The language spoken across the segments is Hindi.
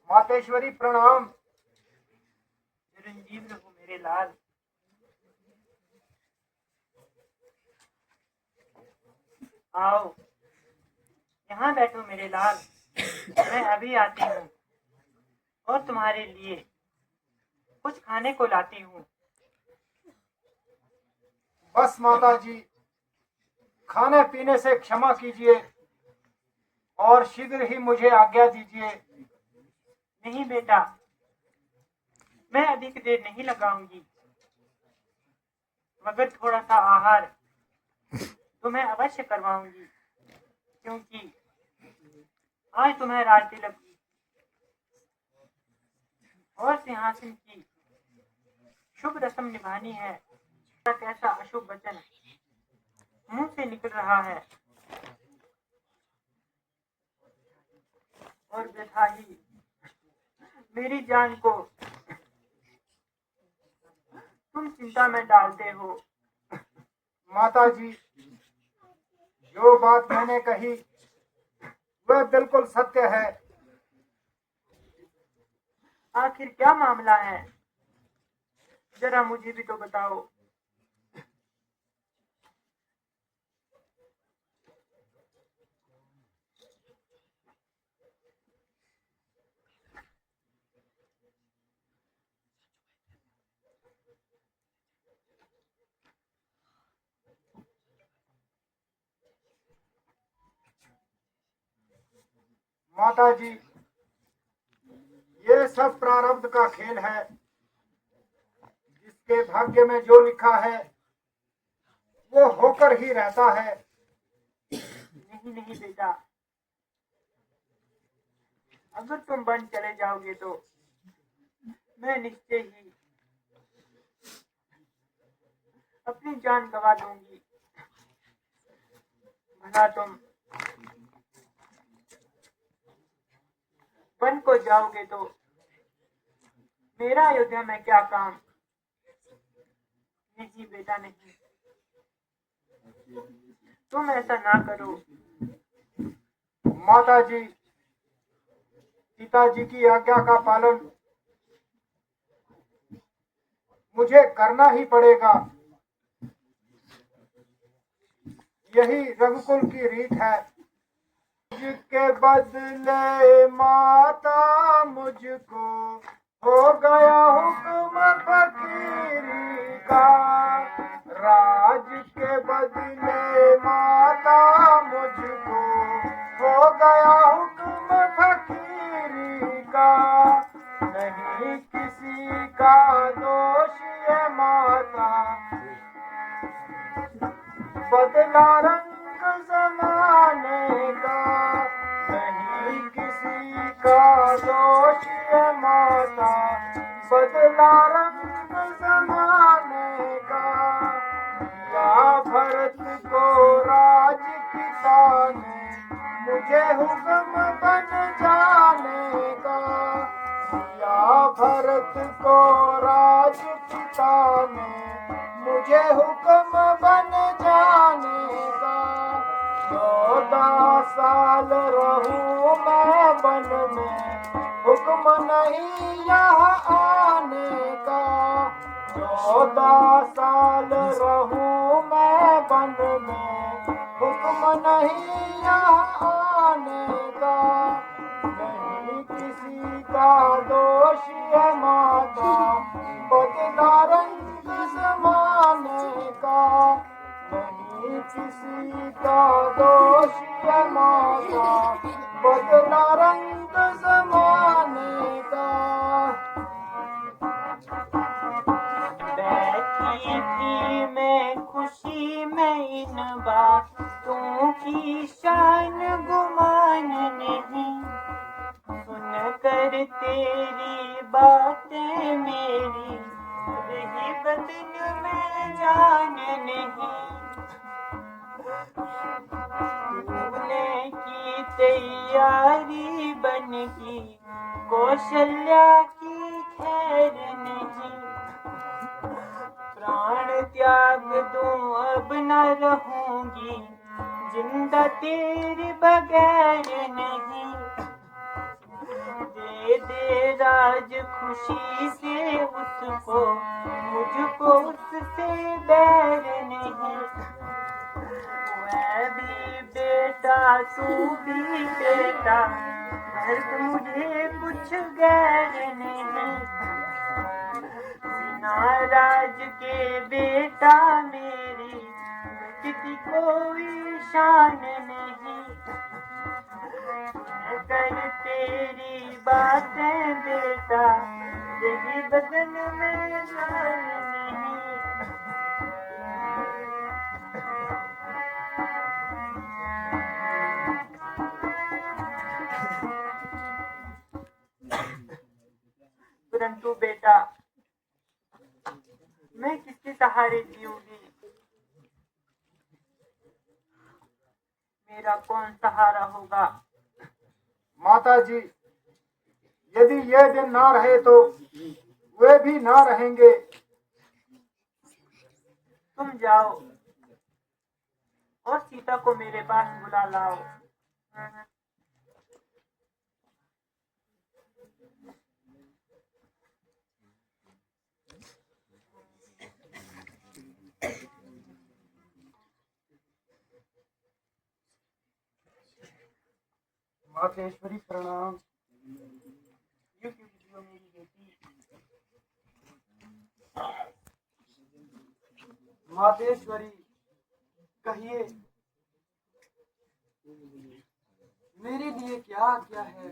मातेश्वरी प्रणाम। चिरंजीव रहो मेरे लाल। आओ यहाँ बैठो मेरे लाल, मैं अभी आती हूँ और तुम्हारे लिए कुछ खाने को लाती हूँ। बस माता जी, खाने पीने से क्षमा कीजिए और शीघ्र ही मुझे आज्ञा दीजिए। नहीं बेटा, मैं अधिक देर नहीं लगाऊंगी, मगर थोड़ा सा आहार तुम्हें अवश्य करवाऊंगी, क्योंकि आज तुम्हें राज तिलक और सिंहासन की शुभ रस्म निभानी है। कैसा अशुभ वचन मुंह से निकल रहा है और व्यथा ही मेरी जान को तुम चिंता में डालते हो। माता जी, जो बात मैंने कही वह बिल्कुल सत्य है। आखिर क्या मामला है, जरा मुझे भी तो बताओ। माता जी, ये सब प्रारब्ध का खेल है। जिसके भाग्य में जो लिखा है वो होकर ही रहता है। नहीं नहीं बेटा, अगर तुम बन चले जाओगे तो मैं निश्चय ही अपनी जान गंवा दूंगी। भला तुम वन को जाओगे तो मेरा अयोध्या में क्या काम। नहीं बेटा नहीं, तुम ऐसा ना करो। माता जी, पिताजी की आज्ञा का पालन मुझे करना ही पड़ेगा। यही रघुकुल की रीत है। जिसके बदले माता मुझको हो गया हुक्म फकीरी का। राज के बदले माता मुझको हो गया हुक्म फकीरी का। नहीं किसी का दोष ये माता, बदला रंग जमाने का। नहीं किसी का दोष ये माता, बदला रंग जमाने का। या भरत को राज पिता ने मुझे हुक्म बन जाने का। या भरत को राज पिता ने मुझे हुक्म बन जाने का। 14 साल रहूं मैं वन में, हुक्म नहीं यहाँ आने का। 14 साल रहूं मैं वन में, हुक्म नहीं यहाँ आने का। नहीं किसी का दोष है माता, बदला रंग जमाने का। नहीं किसी का दोष है माता, बदला रंग जमाने का। बैठी थी मैं खुशी में इन बातों की शान गुमान नहीं। सुन कर तेरी बातें मेरी रही बदन में जान नहीं। तूने की तैयारी बन की कौशल्या की खैर नहीं। प्राण त्याग दूं अब न रहूंगी, जिंदा तेरे बगैर नहीं। दे दे राज खुशी से उसको, मुझको उससे बैर नहीं। मैं भी बेटा तू भी बेटा, फर्क मुझे कुछ गैर नहीं। बिना राज के बेटा मेरी किसी कोई शान नहीं। कर तेरी बातें बेटा, यही बदन में जान नहीं। परंतु बेटा, मैं किसके सहारे जीऊंगी? मेरा कौन सहारा होगा? माता जी, यदि ये दिन ना रहे तो वे भी ना रहेंगे। तुम जाओ और सीता को मेरे पास बुला लाओ। मातेश्वरी प्रणाम। यूं क्यों कीजिए मेरी बेटी? मातेश्वरी, कहिए मेरे लिए क्या आज्ञा है?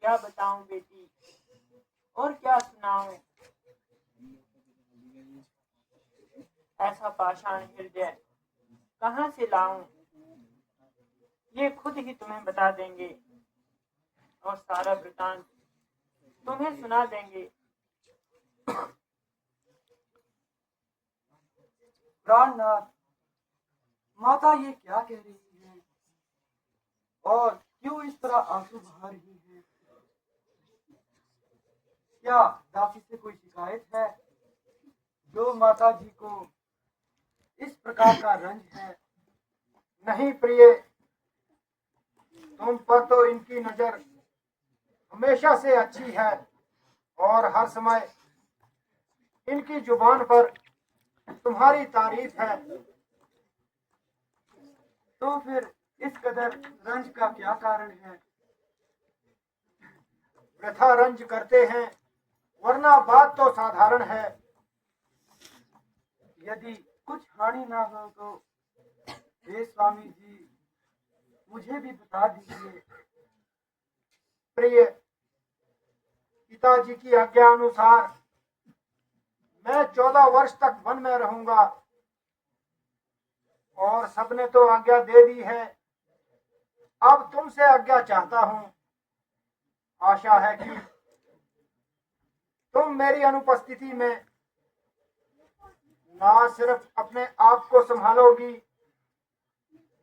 क्या बताऊं बेटी, और क्या सुनाऊं? ऐसा पाषाण हृदय कहाँ से लाऊं? ये खुद ही तुम्हें बता देंगे और सारा वृतांत तुम्हें सुना देंगे। प्राणनाथ, माता ये क्या कह रही है और क्यों इस तरह आंसू बहा रही है? क्या दासी से कोई शिकायत है जो माता जी को इस प्रकार का रंज है? नहीं प्रिय, तुम पर तो इनकी नजर हमेशा से अच्छी है और हर समय इनकी जुबान पर तुम्हारी तारीफ है। तो फिर इस कदर रंज का क्या कारण है? वृथा रंज करते हैं, वरना बात तो साधारण है। यदि कुछ हानि ना हो तो हे स्वामी जी, मुझे भी बता दीजिए। प्रिय, पिताजी की आज्ञा अनुसार मैं 14 वर्ष तक वन में रहूंगा और सबने तो आज्ञा दे दी है। अब तुमसे आज्ञा चाहता हूँ। आशा है कि तुम मेरी अनुपस्थिति में ना सिर्फ अपने आप को संभालोगी,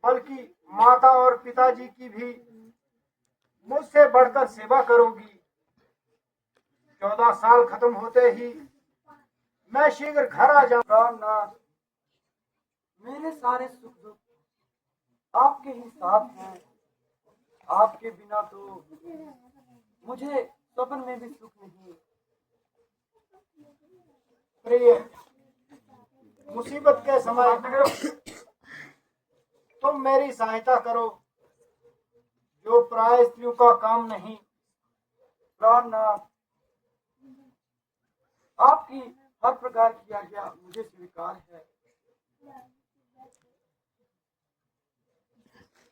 बल्कि माता और पिताजी की भी मुझसे बढ़कर सेवा करोगी। 14 साल खत्म होते ही मैं शीघ्र घर आ जाऊंगा। मेरे सारे सुख दुख आपके ही साथ हैं। आपके बिना तो मुझे स्वप्न में भी सुख नहीं। प्रिय, मुसीबत के समय तुम मेरी सहायता करो, जो प्राय स्त्रियों का काम नहीं। प्राणनाथ, आपकी हर प्रकार की आज्ञा मुझे स्वीकार है,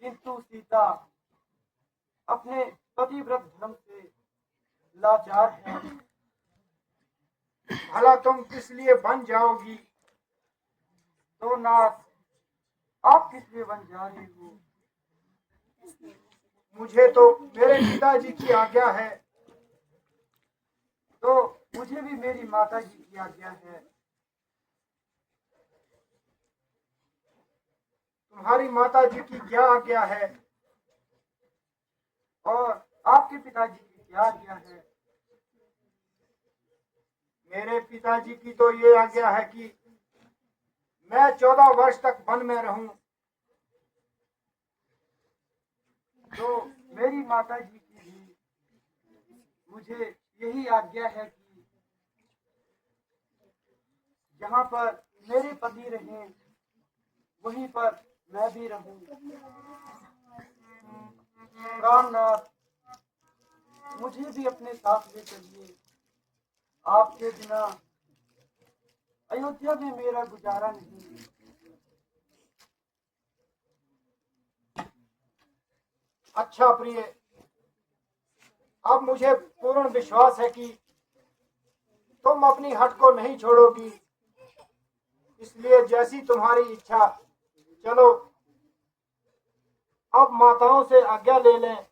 किंतु सीता अपने पतिव्रत धर्म से लाचार है। भला तुम किस लिए बन जाओगी? तो नाथ, आप किस लिए बन जा रही हो? मुझे तो मेरे पिताजी की आज्ञा है, तो मुझे भी मेरी माता जी की आज्ञा है। तुम्हारी माता जी की क्या आज्ञा है और आपके पिताजी की क्या आज्ञा है? मेरे पिताजी की तो ये आज्ञा है कि मैं 14 वर्ष तक वन में रहूं। तो मेरी माता जी की भी मुझे यही आज्ञा है कि जहाँ पर मेरे पति रहें वहीं पर मैं भी रहूं। रामनाथ, मुझे भी अपने साथ ले चलिए। आपके बिना अयोध्या में मेरा गुजारा नहीं। अच्छा प्रिय, अब मुझे पूर्ण विश्वास है कि तुम अपनी हट को नहीं छोड़ोगी, इसलिए जैसी तुम्हारी इच्छा। चलो अब माताओं से आज्ञा ले लें